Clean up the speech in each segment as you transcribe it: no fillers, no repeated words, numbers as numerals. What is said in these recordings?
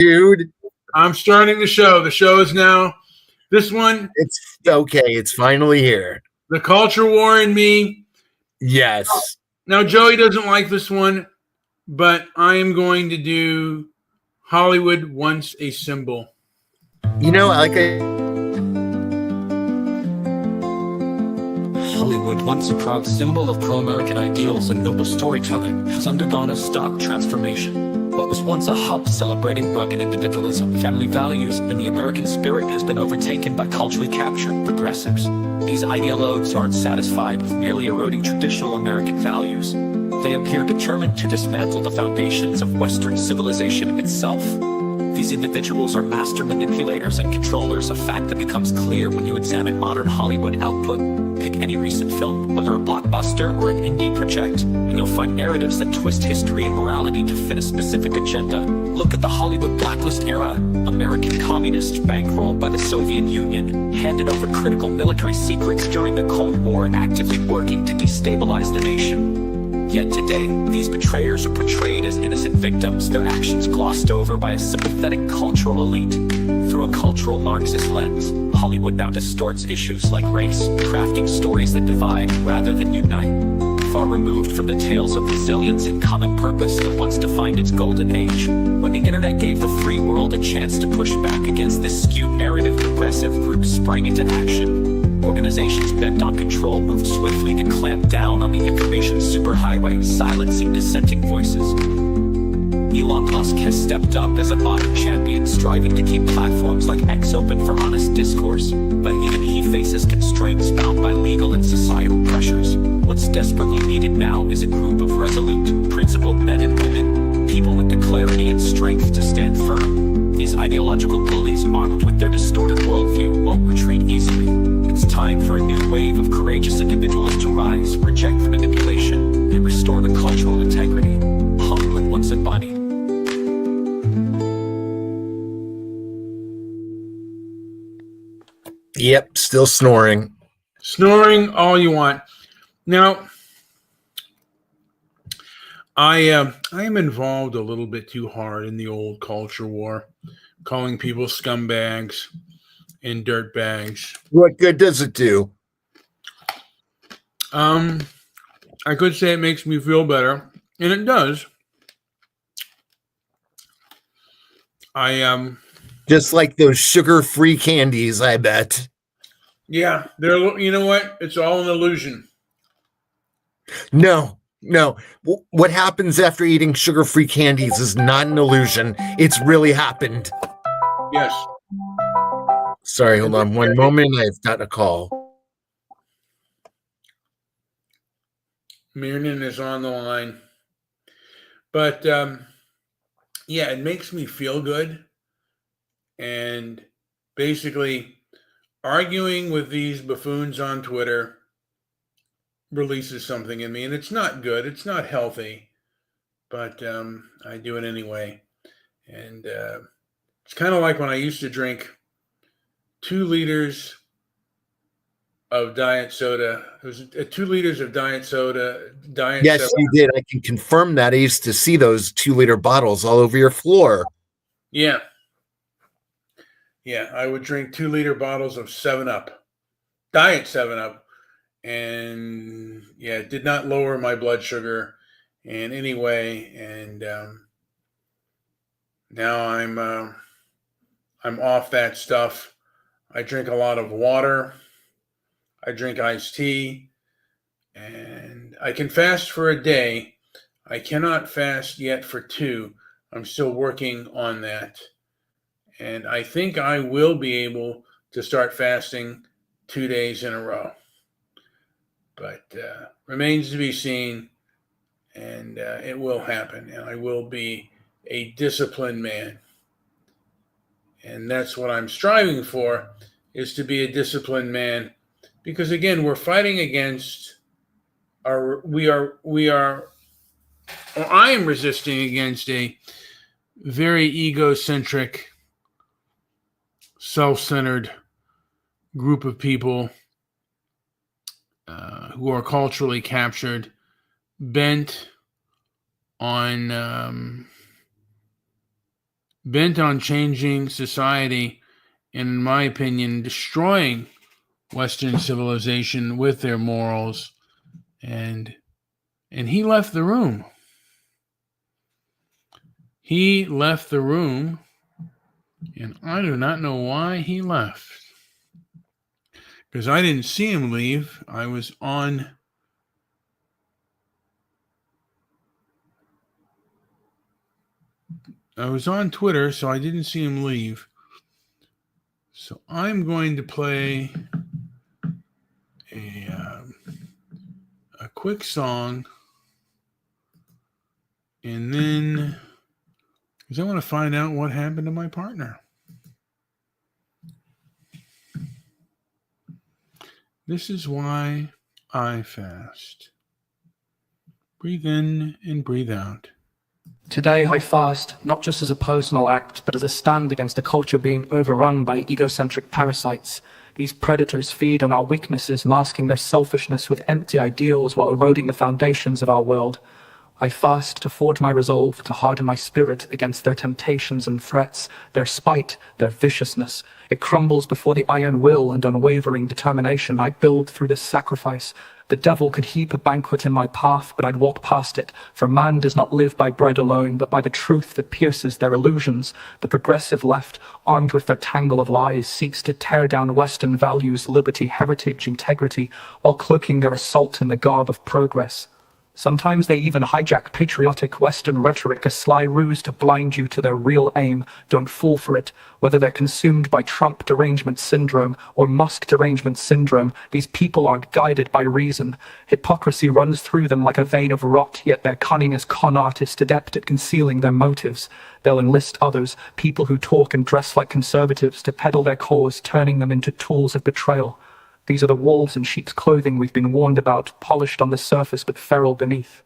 dude. I'm starting the show. The show is now this one. It's okay. It's finally here. The culture war in me. Yes. Now, Joey doesn't like this one, but I am going to do Hollywood Once a Symbol. You know, Hollywood, once a proud symbol of pro-American ideals and noble storytelling, has undergone a stark transformation. What was once a hub celebrating rugged individualism, family values, and the American spirit has been overtaken by culturally captured progressives. These ideologues aren't satisfied with merely eroding traditional American values. They appear determined to dismantle the foundations of Western civilization itself. These individuals are master manipulators and controllers, a fact that becomes clear when you examine modern Hollywood output. Pick any recent film, whether a blockbuster or an indie project, and you'll find narratives that twist history and morality to fit a specific agenda. Look at the Hollywood blacklist era. American communists bankrolled by the Soviet Union, handed over critical military secrets during the Cold War and actively working to destabilize the nation. Yet today, these betrayers are portrayed as innocent victims, their actions glossed over by a sympathetic cultural elite. Through a cultural Marxist lens, Hollywood now distorts issues like race, crafting stories that divide rather than unite. Far removed from the tales of resilience and common purpose that once defined its golden age, when the internet gave the free world a chance to push back against this skewed narrative, progressive groups sprang into action. Organizations bent on control moved swiftly to clamp down on the information superhighway, silencing dissenting voices. Elon Musk has stepped up as a modern champion, striving to keep platforms like X open for honest discourse, but even he faces constraints bound by legal and societal pressures. What's desperately needed now is a group of resolute, principled men and women, people with the clarity and strength to stand firm. These ideological bullies, armed with their distorted worldview, won't retreat easily. It's time for a new wave of courageous individuals to rise, reject manipulation, and restore the cultural integrity Hollywood once embodied. Yep, still snoring. Snoring all you want. Now, I am involved a little bit too hard in the old culture war, calling people scumbags and dirtbags. What good does it do? I could say it makes me feel better, and it does. Just like those sugar-free candies, I bet. Yeah, they're. You know what? It's all an illusion. No. What happens after eating sugar-free candies is not an illusion. It's really happened. Yes. Sorry, hold on one moment. I've got a call. Mirnan is on the line. But, yeah, it makes me feel good. And basically, arguing with these buffoons on Twitter releases something in me. And it's not good. It's not healthy. But I do it anyway. And it's kind of like when I used to drink 2 liters of diet soda. It was 2 liters of diet soda. Yes, you did. I can confirm that. I used to see those 2-liter bottles all over your floor. Yeah. Yeah, I would drink 2-liter bottles of 7-Up, diet 7-Up. And yeah, it did not lower my blood sugar in any way. And now I'm off that stuff. I drink a lot of water. I drink iced tea, and I can fast for a day. I cannot fast yet for 2. I'm still working on that. And I think I will be able to start fasting 2 days in a row. But remains to be seen, and it will happen. And I will be a disciplined man. And that's what I'm striving for, is to be a disciplined man. Because again, we're fighting against I am resisting against a very egocentric, self-centered group of people who are culturally captured, bent on bent on changing society and, in my opinion, destroying Western civilization with their morals. And he left the room. He left the room, and I do not know why he left. Because I didn't see him leave. I was on Twitter, so I didn't see him leave. So I'm going to play a quick song, and then, because I want to find out what happened to my partner. This is why I fast. Breathe in and breathe out. Today I fast, not just as a personal act, but as a stand against a culture being overrun by egocentric parasites. These predators feed on our weaknesses, masking their selfishness with empty ideals while eroding the foundations of our world. I fast to forge my resolve, to harden my spirit against their temptations and threats, their spite, their viciousness. It crumbles before the iron will and unwavering determination I build through this sacrifice. The devil could heap a banquet in my path, but I'd walk past it, for man does not live by bread alone, but by the truth that pierces their illusions. The progressive left, armed with their tangle of lies, seeks to tear down Western values, liberty, heritage, integrity, while cloaking their assault in the garb of progress. Sometimes they even hijack patriotic Western rhetoric, a sly ruse to blind you to their real aim. Don't fall for it. Whether they're consumed by Trump derangement syndrome or Musk derangement syndrome, these people aren't guided by reason. Hypocrisy runs through them like a vein of rot, yet their cunning as con artists adept at concealing their motives. They'll enlist others, people who talk and dress like conservatives, to peddle their cause, turning them into tools of betrayal. These are the wolves in sheep's clothing we've been warned about, polished on the surface but feral beneath.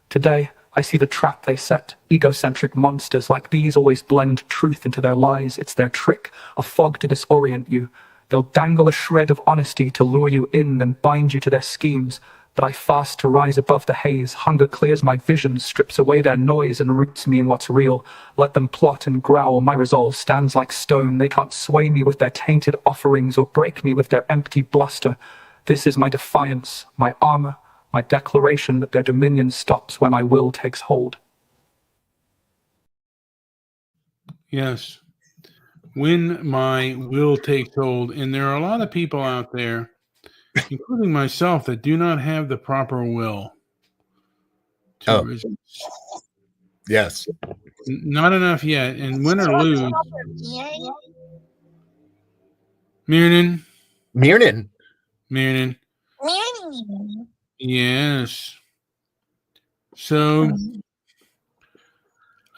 Today, I see the trap they set. Egocentric monsters like these always blend truth into their lies. It's their trick, a fog to disorient you. They'll dangle a shred of honesty to lure you in and bind you to their schemes. But I fast to rise above the haze. Hunger clears my vision, strips away their noise, and roots me in what's real. Let them plot and growl, my resolve stands like stone. They can't sway me with their tainted offerings or break me with their empty bluster. This is my defiance, my armor, my declaration that their dominion stops when my will takes hold. Yes. When my will takes hold. And there are a lot of people out there, including myself, that do not have the proper will to resist. Yes. Not enough yet. And win or lose. Mirnan. Mirnan. Yes. So,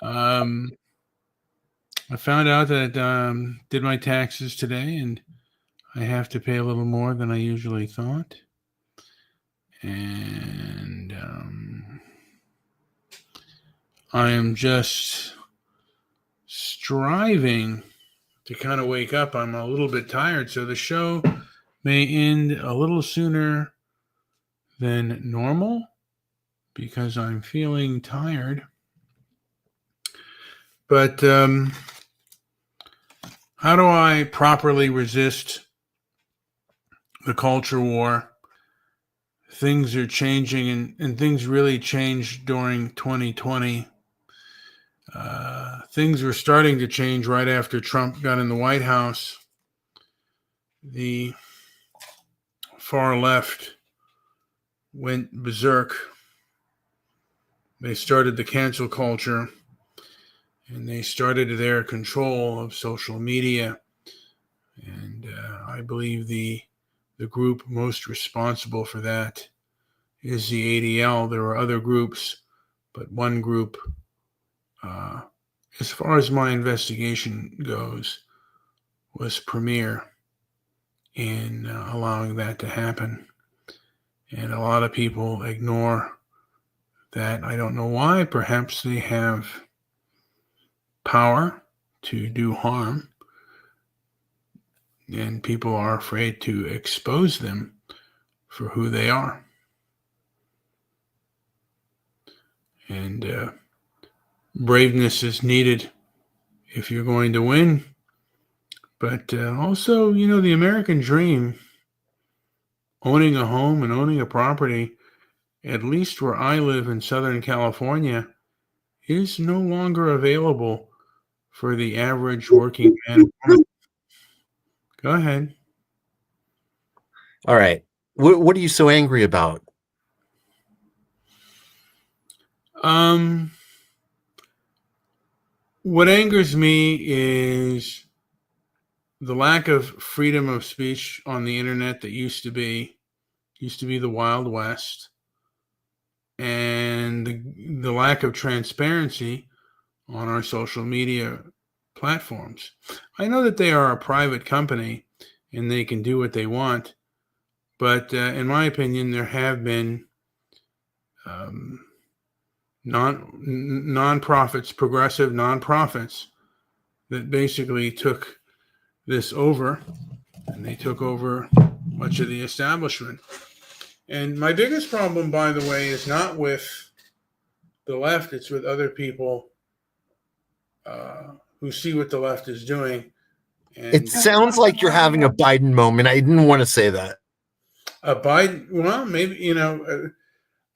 I found out that did my taxes today, and I have to pay a little more than I usually thought. And I am just striving to kind of wake up. I'm a little bit tired, so the show may end a little sooner than normal because I'm feeling tired. But how do I properly resist the culture war? Things are changing, and things really changed during 2020. Things were starting to change right after Trump got in the White House. The far left went berserk. They started the cancel culture, and they started their control of social media. And I believe the group most responsible for that is the ADL. There were other groups, but one group, as far as my investigation goes, was premier in allowing that to happen. And a lot of people ignore that. I don't know why. Perhaps they have power to do harm, and people are afraid to expose them for who they are. And braveness is needed if you're going to win. But also, the American dream, owning a home and owning a property, at least where I live in Southern California, is no longer available for the average working man and woman. Go ahead. All right. What are you so angry about? What angers me is the lack of freedom of speech on the internet that used to be the Wild West, and the lack of transparency on our social media platforms. I know that they are a private company and they can do what they want, but in my opinion, there have been nonprofits, progressive nonprofits, that basically took this over, and they took over much of the establishment. And my biggest problem, by the way, is not with the left, it's with other people who see what the left is doing. And It sounds like you're having a Biden moment. I didn't want to say that. a Biden, well, maybe,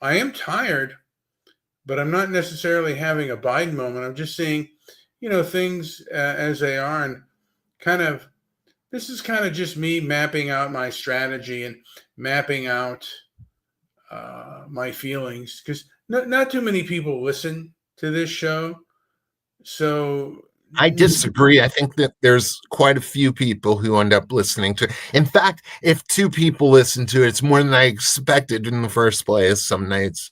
I am tired, but I'm not necessarily having a Biden moment. I'm just seeing, things as they are, and this is kind of just me mapping out my strategy and mapping out my feelings, because not too many people listen to this show. So I disagree. I think that there's quite a few people who end up listening to it. In fact, if 2 people listen to it, it's more than I expected in the first place some nights.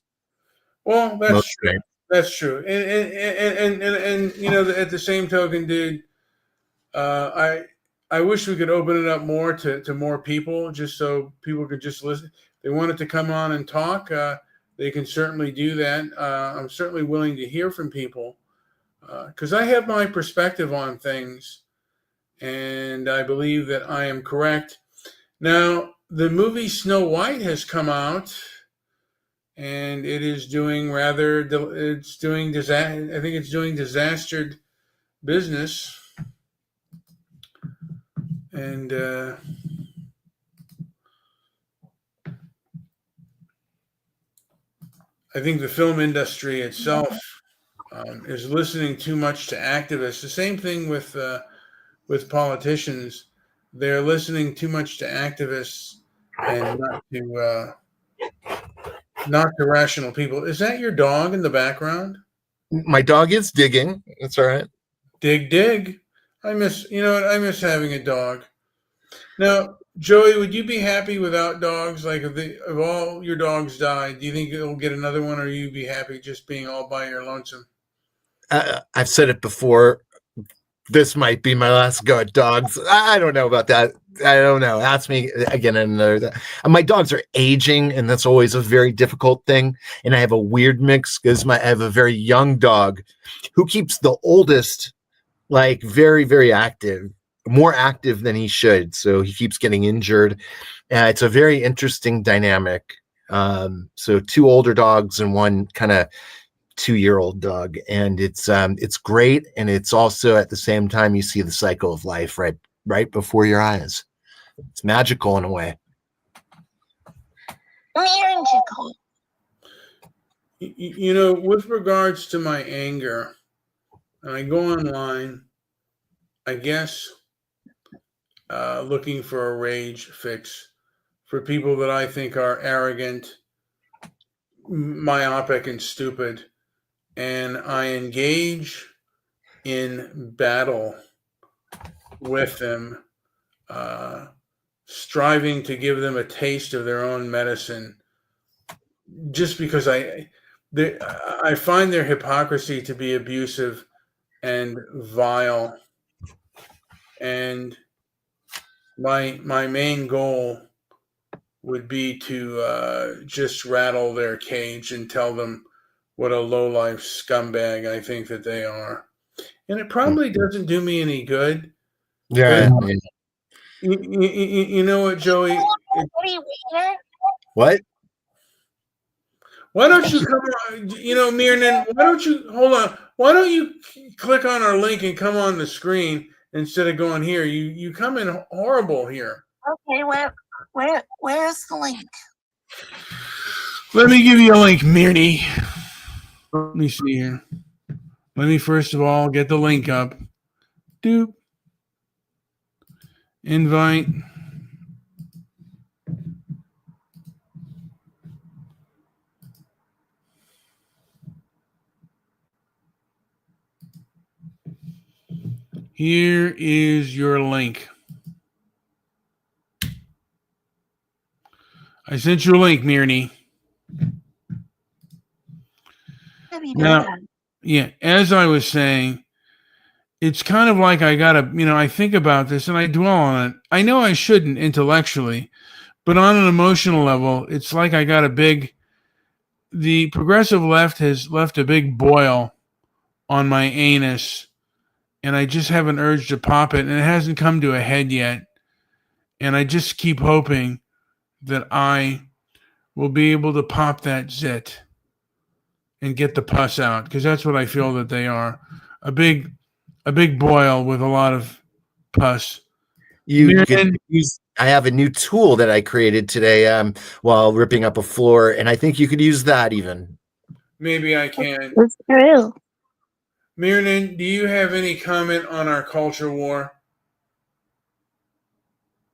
Well, that's Most true. nights. That's true. And at the same token, dude, I wish we could open it up more to more people, just so people could just listen. If they wanted to come on and talk, they can certainly do that. I'm certainly willing to hear from people, because I have my perspective on things, and I believe that I am correct. Now, the movie Snow White has come out, and it is doing I think it's doing disastered business. And I think the film industry itself is listening too much to activists. The same thing with politicians. They're listening too much to activists and not to rational people. Is that your dog in the background? My dog is digging. It's all right. Dig. I miss having a dog. Now, Joey, would you be happy without dogs? Like, if all your dogs died, do you think you'll get another one, or you'd be happy just being all by your lonesome? I've said it before. This might be my last go at dogs. I don't know about that. I don't know. Ask me again another. My dogs are aging, and that's always a very difficult thing. And I have a weird mix because I have a very young dog who keeps the oldest like very, very active, more active than he should. So he keeps getting injured. It's a very interesting dynamic. So 2 older dogs and one kind of 2-year-old dog, and it's great, and it's also at the same time you see the cycle of life right before your eyes. It's magical in a way. Magical. With regards to my anger, and I go online, I guess, looking for a rage fix for people that I think are arrogant, myopic, and stupid. And I engage in battle with them, striving to give them a taste of their own medicine, just because I find their hypocrisy to be abusive and vile. And my main goal would be to just rattle their cage and tell them what a low-life scumbag I think that they are. And it probably doesn't do me any good. Yeah. You know what, Joey? What? Why don't you come on, Mirnan, why don't you, hold on. Why don't you click on our link and come on the screen instead of going here? You come in horrible here. Okay, where's the link? Let me give you a link, Mirny. Let me see here. Let me first of all get the link up. Doop. Invite. Here is your link. I sent you a link, Mirny. Have you done Now, that? yeah, as I was saying, it's kind of like I gotta, I think about this and I dwell on it. I know I shouldn't intellectually, but on an emotional level, it's like I got the progressive left has left a big boil on my anus, and I just have an urge to pop it, and it hasn't come to a head yet. And I just keep hoping that I will be able to pop that zit and get the pus out, because that's what I feel that they are. A big boil with a lot of pus. You could use. I have a new tool that I created today while ripping up a floor, and I think you could use that even. Maybe I can. It's true. Mirnan, do you have any comment on our culture war?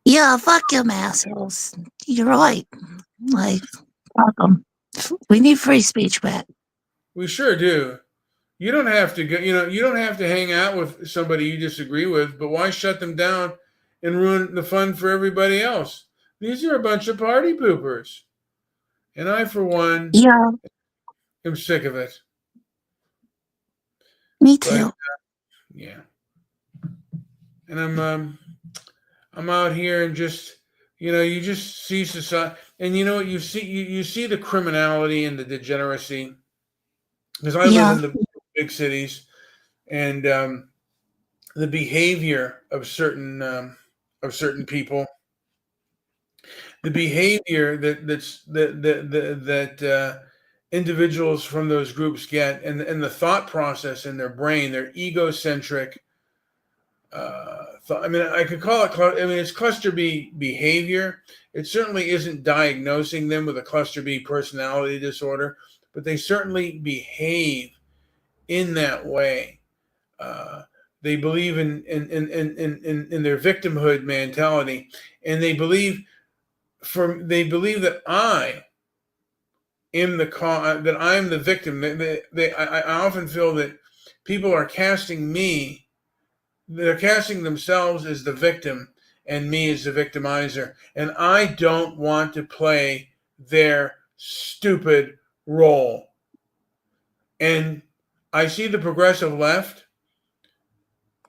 Yeah, fuck them assholes. You're right. Like, fuck them. We need free speech back. We sure do. You don't have to go, you don't have to hang out with somebody you disagree with, but why shut them down and ruin the fun for everybody else? These are a bunch of party poopers. And I, for one, am sick of it. Me too. But, yeah. And I'm out here and just, you just see society, and you see the criminality and the degeneracy. Because I live in the big cities, and the behavior of certain people, the behavior that individuals from those groups get, and the thought process in their brain, their egocentric. I could call it. It's cluster B behavior. It certainly isn't diagnosing them with a cluster B personality disorder, but they certainly behave in that way. They believe in their victimhood mentality, and they believe that I am that I am the victim. I often feel that people are casting me. They're casting themselves as the victim and me as the victimizer. And I don't want to play their stupid role. And I see the progressive left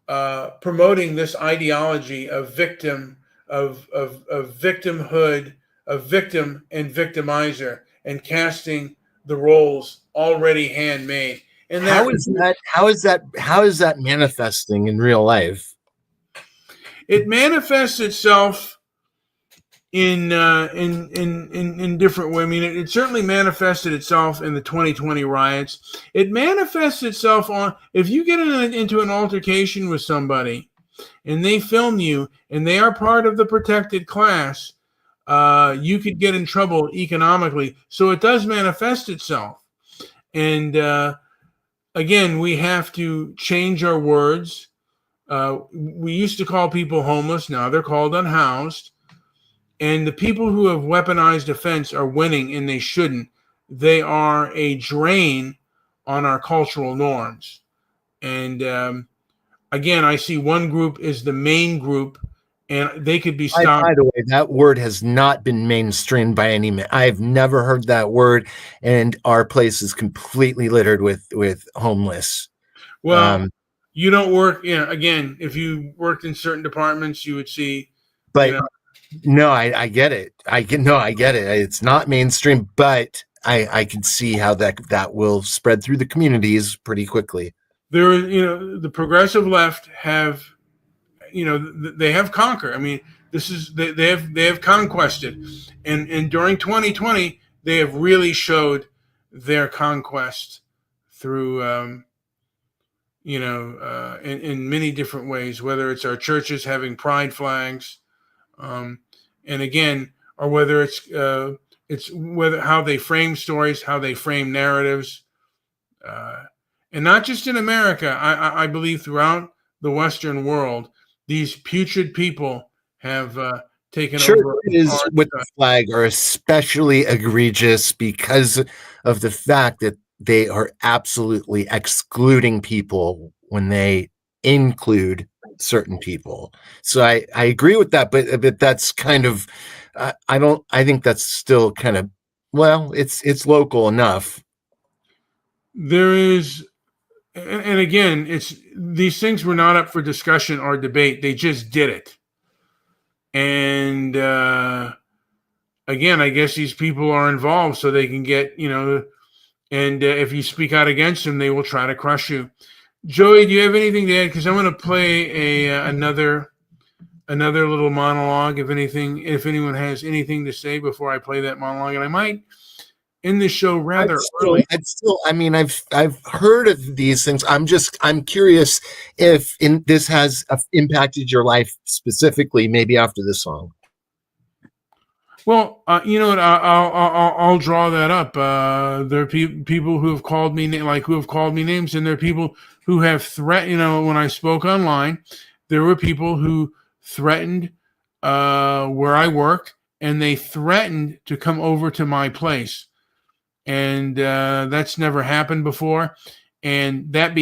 promoting this ideology of victim, of victimhood, of victim and victimizer, and casting the roles already handmade. And how is that manifesting in real life? It manifests itself in different ways. I mean, it certainly manifested itself in the 2020 riots. It manifests itself if you get into an altercation with somebody and they film you and they are part of the protected class, you could get in trouble economically. So it does manifest itself. And again, we have to change our words. We used to call people homeless. Now they're called unhoused. And the people who have weaponized offense are winning, and they shouldn't. They are a drain on our cultural norms. And again, I see one group is the main group, and they could be stopped. By the way, that word has not been mainstreamed by any man. I've never heard that word, and our place is completely littered with homeless. Well, you don't work. Again, if you worked in certain departments, you would see. But no, I get it. I get it. It's not mainstream, but I can see how that will spread through the communities pretty quickly. The progressive left have. They have conquered. I mean, they have conquested, and during 2020, they have really showed their conquest through in many different ways, whether it's our churches having pride flags, and again, or whether it's whether how they frame stories, how they frame narratives, and not just in America. I believe throughout the Western world, these putrid people have taken over. Churches with the flag are especially egregious because of the fact that they are absolutely excluding people when they include certain people. So I agree with that, but that's kind of I think that's still kind of, well, it's local enough. There is, and again, these things were not up for discussion or debate. They just did it. And again, I guess these people are involved so they can get, and if you speak out against them, they will try to crush you. Joey, do you have anything to add? Because I'm going to play another little monologue. If anyone has anything to say before I play that monologue, and I might end the show rather early. I've heard of these things. I'm curious if this has impacted your life specifically, maybe after this song. Well, you know what? I'll draw that up. There are people who have called me names, and there are people who have threatened. When I spoke online, there were people who threatened where I work, and they threatened to come over to my place, and that's never happened before. And that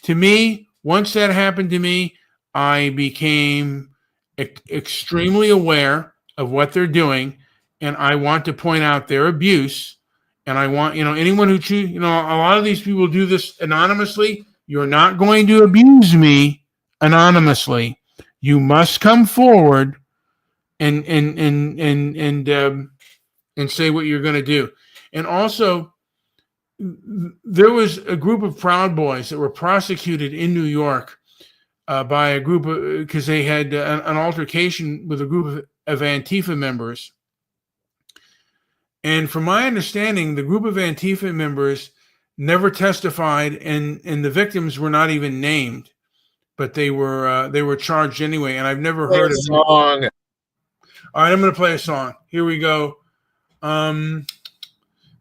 to me, once that happened to me, I became extremely aware of what they're doing. And I want to point out their abuse. And I want, anyone who chooses, a lot of these people do this anonymously. You're not going to abuse me anonymously. You must come forward and say what you're going to do. And also, there was a group of Proud Boys that were prosecuted in New York by a group because they had an altercation with a group of Antifa members. And from my understanding, the group of Antifa members never testified, and the victims were not even named, but they were charged anyway. And I've never heard of song. All right, I'm going to play a song. Here we go.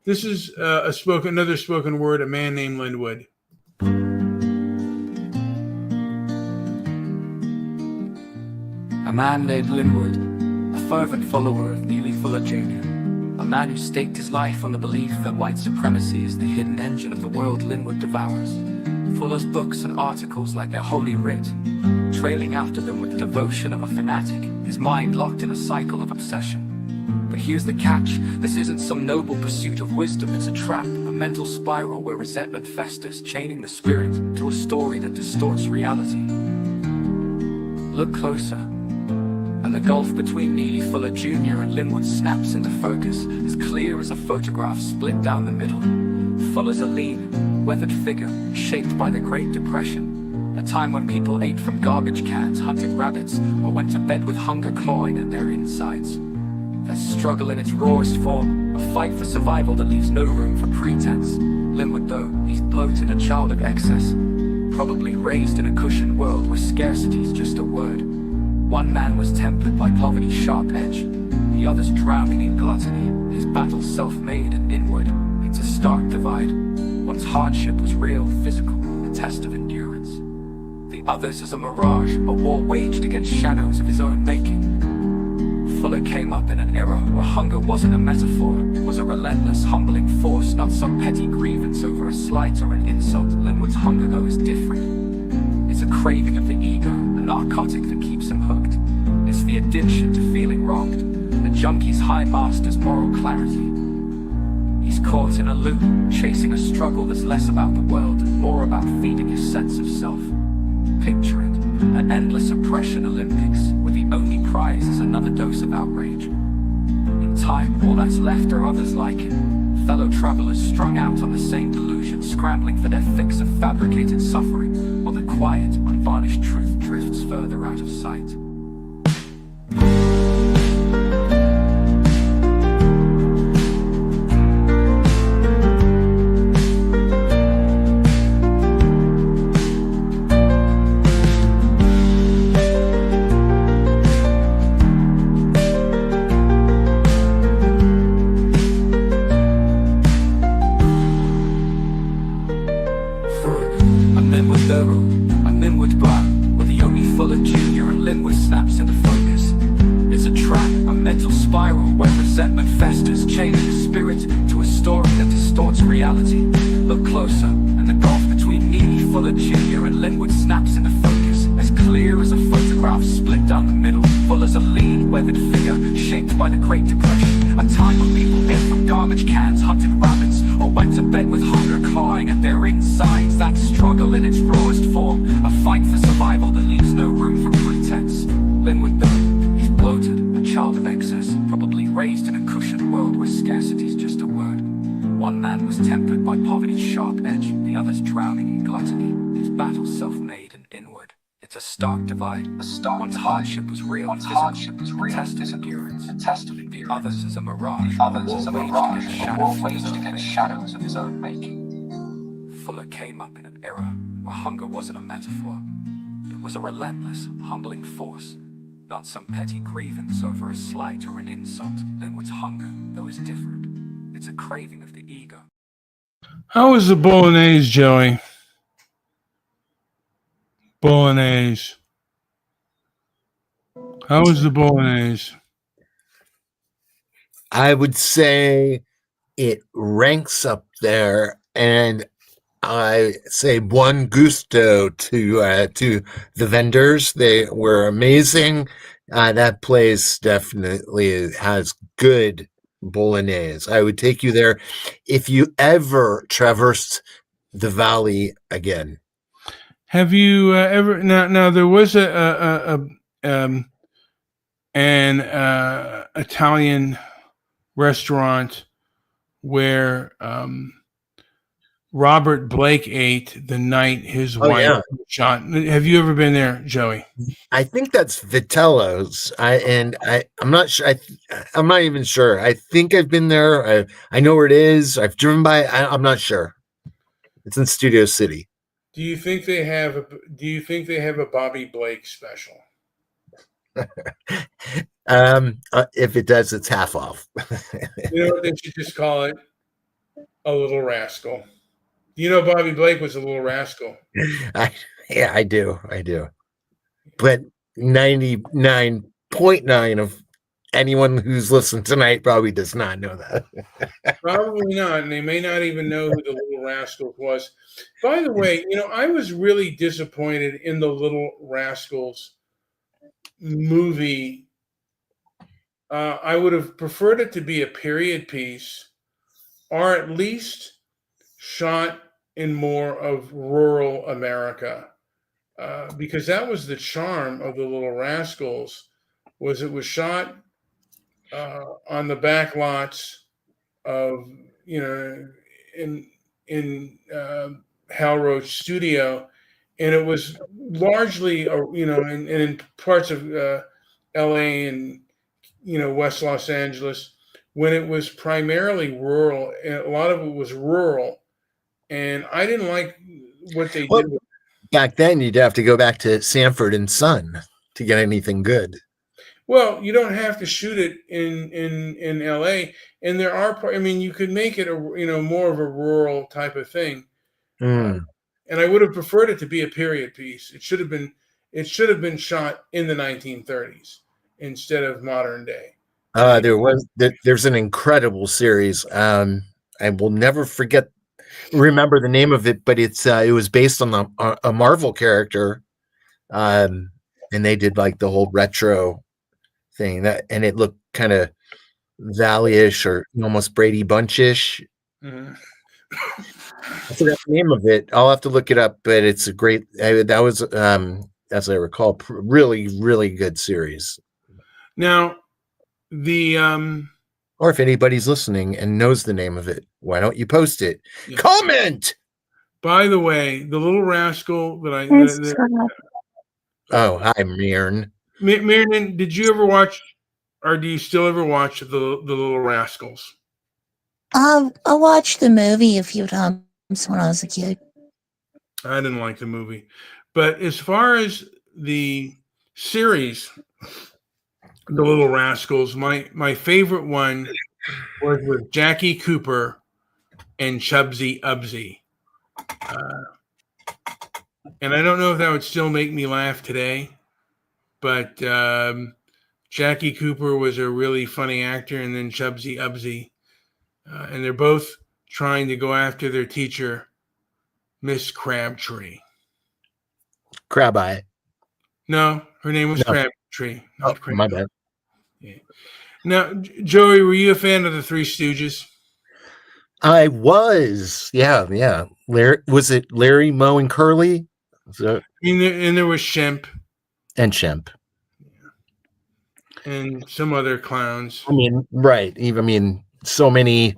This is another spoken word, A Man Named Linwood. A man named Linwood, a fervent follower of Neely Fuller Jr., a man who staked his life on the belief that white supremacy is the hidden engine of the world Linwood devours. Fuller's books and articles like their holy writ, trailing after them with the devotion of a fanatic, his mind locked in a cycle of obsession. But here's the catch, this isn't some noble pursuit of wisdom, it's a trap, a mental spiral where resentment festers, chaining the spirit to a story that distorts reality. Look closer, and the gulf between Neely Fuller Jr. and Linwood snaps into focus, as clear as a photograph split down the middle. Fuller's a lean, weathered figure, shaped by the Great Depression, a time when people ate from garbage cans, hunted rabbits, or went to bed with hunger clawing at their insides. A struggle in its rawest form, a fight for survival that leaves no room for pretense. Linwood, though, he's bloated, a child of excess, probably raised in a cushioned world where scarcity's just a word. One man was tempered by poverty's sharp edge, the other's drowning in gluttony, his battle self-made and inward. It's a stark divide. One's hardship was real, physical, a test of endurance. The other's is a mirage, a war waged against shadows of his own making. Fuller came up in an era where hunger wasn't a metaphor, it was a relentless, humbling force, not some petty grievance over a slight or an insult. Linwood's hunger, though, is different. It's a craving of the ego, a narcotic that keeps him hooked. It's the addiction to feeling wronged, the junkie's high master's moral clarity. He's caught in a loop, chasing a struggle that's less about the world and more about feeding his sense of self. Picture it, an endless oppression Olympics, where the only prize is another dose of outrage. In time, all that's left are others like him, fellow travelers strung out on the same delusion, scrambling for their fix of fabricated suffering, while the quiet, unvarnished truth drifts further out of sight. resentment festers, chaining the spirit to a story that distorts reality. Look closer, and the gulf between me, Fuller Jr. and Linwood snaps into focus, as clear as a photograph split down the middle. Fuller's a lean, weathered figure, shaped by the Great Depression, a time when people ate from garbage cans, hunted rabbits, or went to bed with hunger clawing at their insides. That struggle in its rawest form, a fight for survival that leaves no room for pretense. Linwood, though, he's bloated, a child of excess, probably raised in a cushioned world where scarcity's just a word. One man was tempered by poverty's sharp edge, the other's drowning in gluttony, his battle self-made and inward. It's a stark divide. One's hardship was real, a test of endurance, the other's is a mirage, waged against shadows of his own making. Fuller came up in an era where hunger wasn't a metaphor. It was a relentless, humbling force, not some petty grievance over a slight or an insult. Linwood's hunger, though, is different. It's a craving of the ego. How was the bolognese, Joey? Bolognese. How was the bolognese? I would say it ranks up there, and I say buon gusto to the vendors. They were amazing. That place definitely has good bolognese. I would take you there if you ever traversed the valley again. Have you ever now? There was an Italian restaurant where Robert Blake ate the night his wife was shot. Have you ever been there, Joey? I think that's Vitello's. I'm not sure. I'm not even sure. I think I've been there. I know where it is. I've driven by. I'm not sure. It's in Studio City. Do you think they have a Bobby Blake special? If it does, it's half off. You know what they should just call it? A Little Rascal. You know Bobby Blake was a little rascal. I do. But 99.9 of anyone who's listened tonight probably does not know that. Probably not, and they may not even know who the Little Rascals was. By the way, I was really disappointed in the Little Rascals movie. I would have preferred it to be a period piece, or at least shot in more of rural America, because that was the charm of the Little Rascals. It was shot on the back lots of in Hal Roach Studio, and it was largely in parts of L.A. and West Los Angeles, when it was primarily rural, and a lot of it was rural, and I didn't like what they did. Back then, you'd have to go back to Sanford and Son to get anything good. Well, you don't have to shoot it in L.A., and there are. I mean, you could make it more of a rural type of thing, and I would have preferred it to be a period piece. It should have been shot in the 1930s instead of modern day. There's an incredible series. I will never remember the name of it, but it was based on a Marvel character, and they did like the whole retro thing and it looked kind of Valley-ish or almost Brady Bunch-ish. I forgot the name of it. I'll have to look it up, but it's a great. That was, as I recall, really, really good series. Now, or if anybody's listening and knows the name of it, why don't you post it? Yeah. Comment. By the way, the Little Rascal that hi, Mirn. Mirn, did you ever watch, or do you still ever watch the Little Rascals? I watched the movie a few times when I was a kid. I didn't like the movie, but as far as the series, The Little Rascals, my favorite one was with Jackie Cooper and Chubsy Ubsy. And I don't know if that would still make me laugh today, but Jackie Cooper was a really funny actor, and then Chubsy Ubsy. And they're both trying to go after their teacher, Miss Crabtree. Crab Eye. No, her name was No. Crabtree, Oh, not Crab. my bad. Yeah. Now, Joey, were you a fan of the Three Stooges? I was. Yeah. Was it Larry, Moe, and Curly? So, I mean, and there was Shemp and Shemp. and some other clowns. I mean, right. Even I mean, so many.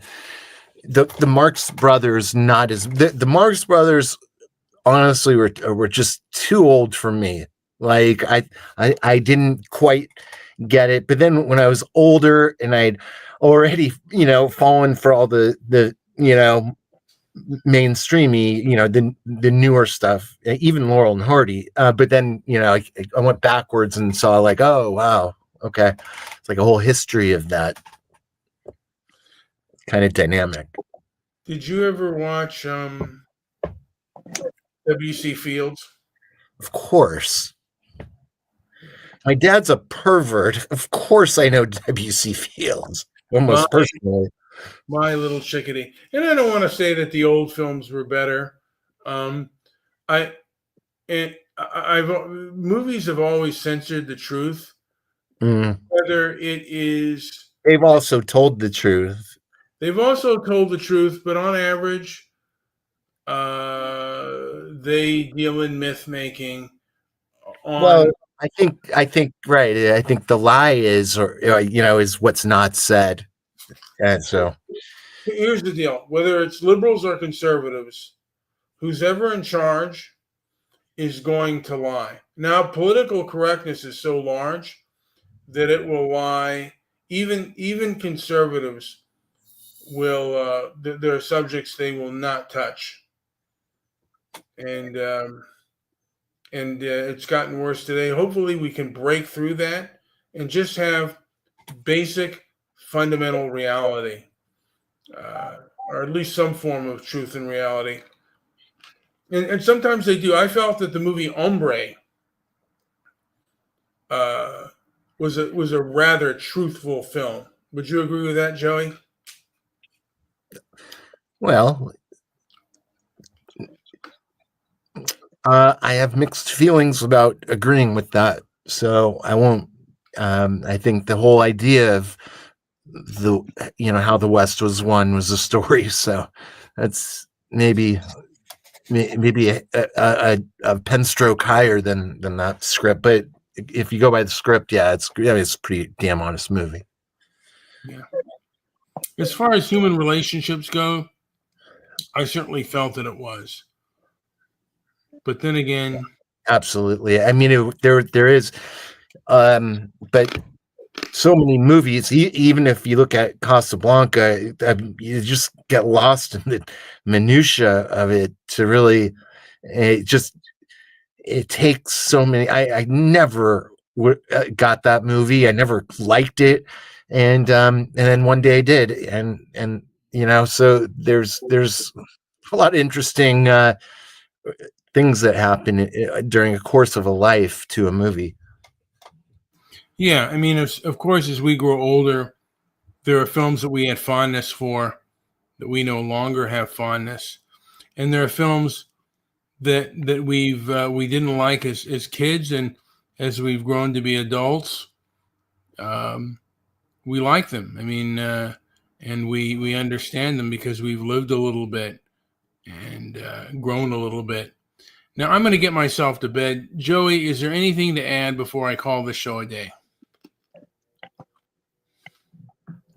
The Marx Brothers, not as the Marx Brothers. Honestly, were just too old for me. Like I didn't quite get it. But then when I was older and I'd already fallen for all the mainstreamy, the newer stuff, even Laurel and Hardy. But then I went backwards and saw like, oh wow, okay, it's like a whole history of that kind of dynamic. Did you ever watch W.C. Fields? Of course. My dad's a pervert. Of course I know W.C. Fields, almost personally. My Little Chickadee. And I don't want to say that the old films were better. Movies have always censored the truth. Whether it is... They've also told the truth. They've also told the truth, but on average, they deal in myth making. Well, I think right. I think the lie is, is what's not said, and so here's the deal: whether it's liberals or conservatives, who's ever in charge is going to lie. Now, political correctness is so large that it will lie. Even conservatives will. There are subjects they will not touch, and it's gotten worse today. Hopefully, we can break through that and just have basic, fundamental reality, or at least some form of truth and reality. And sometimes they do. I felt that the movie Hombre was a rather truthful film. Would you agree with that, Joey? Well, I have mixed feelings about agreeing with that, so I won't. I think the whole idea of how the West was won was a story. So that's maybe a pen stroke higher than that script. But if you go by the script, it's a pretty damn honest movie. Yeah. As far as human relationships go, I certainly felt that it was. But then again, absolutely. I mean, there is, but so many movies. Even if you look at Casablanca, you just get lost in the minutia of it to really. It takes so many. I never got that movie. I never liked it, and then one day I did, and so there's a lot of interesting things that happen during a course of a life to a movie. Yeah, I mean, of course, as we grow older, there are films that we had fondness for that we no longer have fondness, and there are films that we didn't like as kids, and as we've grown to be adults, we like them. I mean, and we understand them because we've lived a little bit and grown a little bit. Now, I'm going to get myself to bed. Joey, is there anything to add before I call this show a day?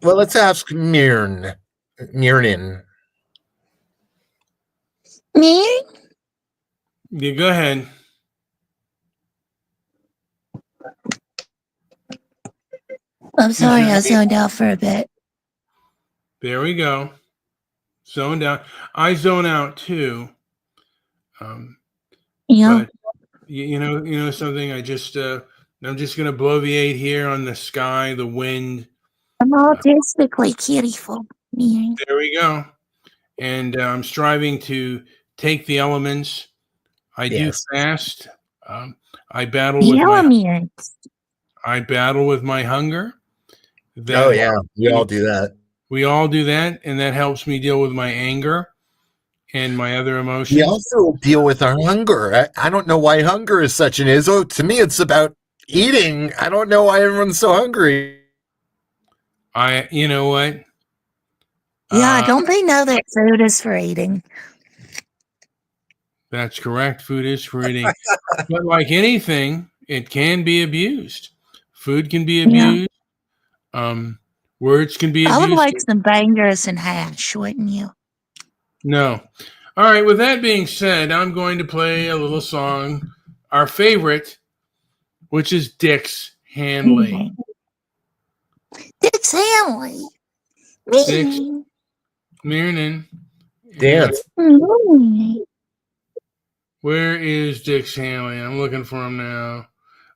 Well, let's ask Mirnin. Me? Yeah, go ahead. I'm sorry, I zoned out for a bit. There we go. Zoned out. I zone out too. But you know something. I'm just going to bloviate here on the sky, the wind. I'm autistically beautiful. There we go. And I'm striving to take the elements. I do fast. I battle with I battle with my hunger. Oh yeah, we all do that. We all do that, and that helps me deal with my anger and my other emotions. We also deal with our hunger. I don't know why hunger is such an issue. To me, it's about eating. I don't know why everyone's so hungry. You know what? Yeah, don't they know that food is for eating? That's correct. Food is for eating. But like anything, it can be abused. Food can be abused. Words can be abused. I would like some bangers and hash, wouldn't you? No. All right. With that being said, I'm going to play a little song, our favorite, which is Dick's Hanley. Dick's Hanley. Dick's Mirnan. Dance. Where is Dick's Hanley? I'm looking for him now.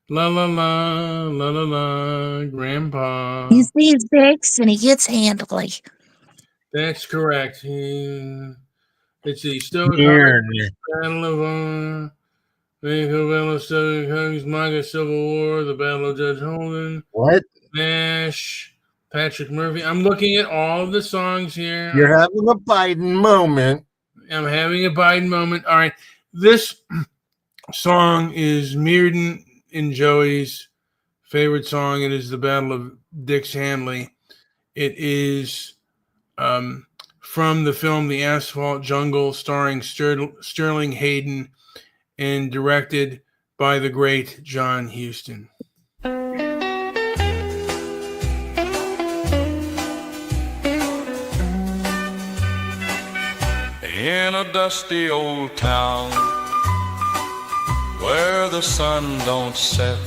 La la la, la la la, Grandpa. He sees Dick's and he gets Handley. That's correct. Let's see. Still Battle of Battle of Southern Kings, Manga Civil War, the Battle of Judge Holden. What? Nash, Patrick Murphy. I'm looking at all of the songs here. You're having a Biden moment. I'm having a Biden moment. All right. This song is Mearden and Joey's favorite song. It is the Battle of Dick's Hanley. It is from the film The Asphalt Jungle, starring Sterling Hayden and directed by the great John Huston. In a dusty old town where the sun don't set,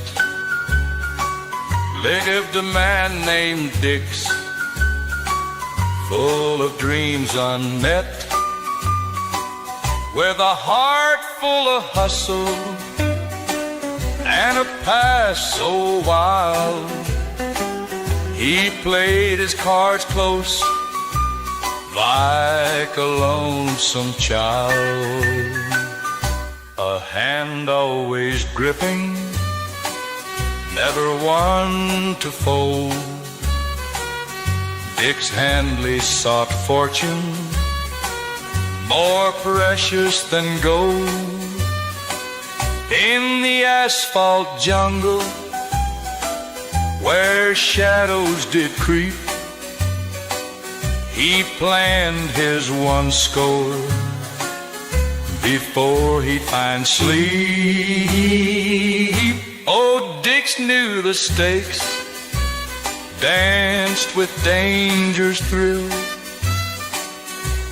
lived a man named Dix, full of dreams unmet, with a heart full of hustle and a past so wild. He played his cards close like a lonesome child, a hand always gripping, never one to fold. Dix Handley sought fortune more precious than gold. In the asphalt jungle where shadows did creep, he planned his one score before he'd find sleep. Oh, Dix knew the stakes, danced with danger's thrill,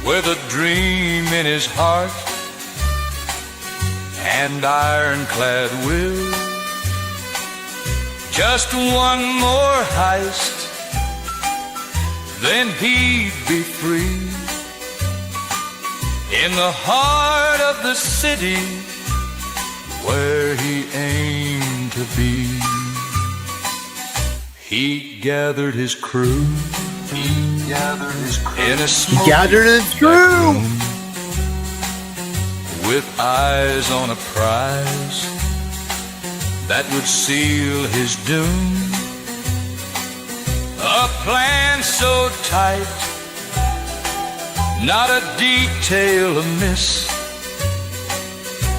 with a dream in his heart and ironclad will. Just one more heist, then he'd be free, in the heart of the city where he aimed to be. He gathered his crew, in a smoky room, with eyes on a prize that would seal his doom. A plan so tight, not a detail amiss,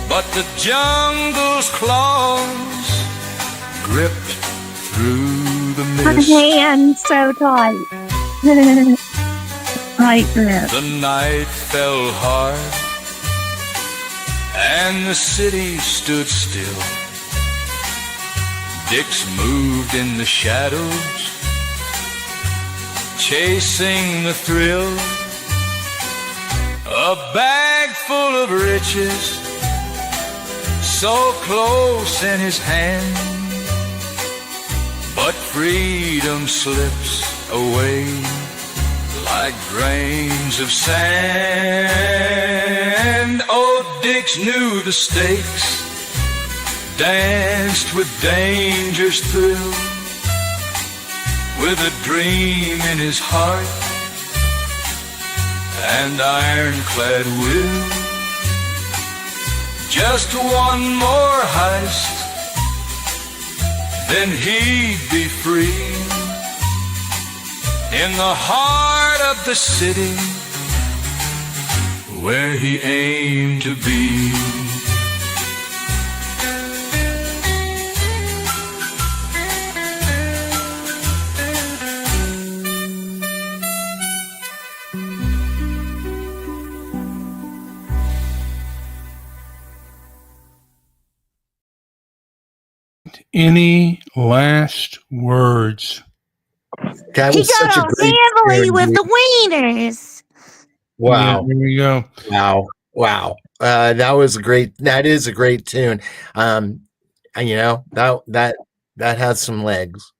but the jungle's claws gripped through the mist. My hand's so tight. Right there. The night fell hard, and the city stood still. Dix moved in the shadows, chasing the thrill. A bag full of riches, so close in his hand, but freedom slips away like grains of sand. Oh, Dix knew the stakes, danced with danger's thrill, with a dream in his heart and ironclad will. Just one more heist, then he'd be free. In the heart of the city, where he aimed to be. Any last words? That He was such a got all great family tune, with dude. the wieners. Yeah, Wow. here we go. Wow. That is a great tune. And that has some legs.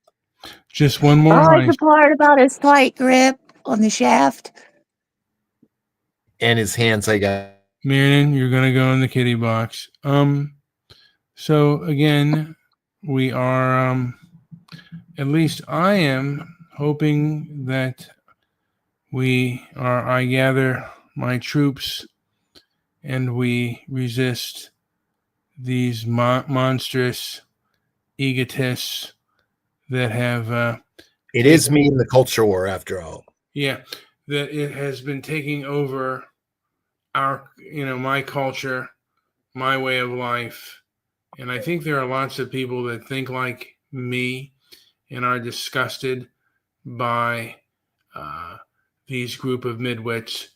Just one more I like line. the part about his tight grip on the shaft. And his hands, I got. Marion, you're gonna go in the kitty box. So again, we are at least I am hoping that I gather my troops and we resist these monstrous egotists that have It is me in the culture war, after all. that it has been taking over my culture, my way of life. And I think there are lots of people that think like me and are disgusted by these group of midwits.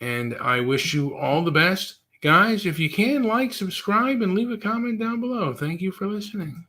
And I wish you all the best. Guys, if you can, like, subscribe, and leave a comment down below. Thank you for listening.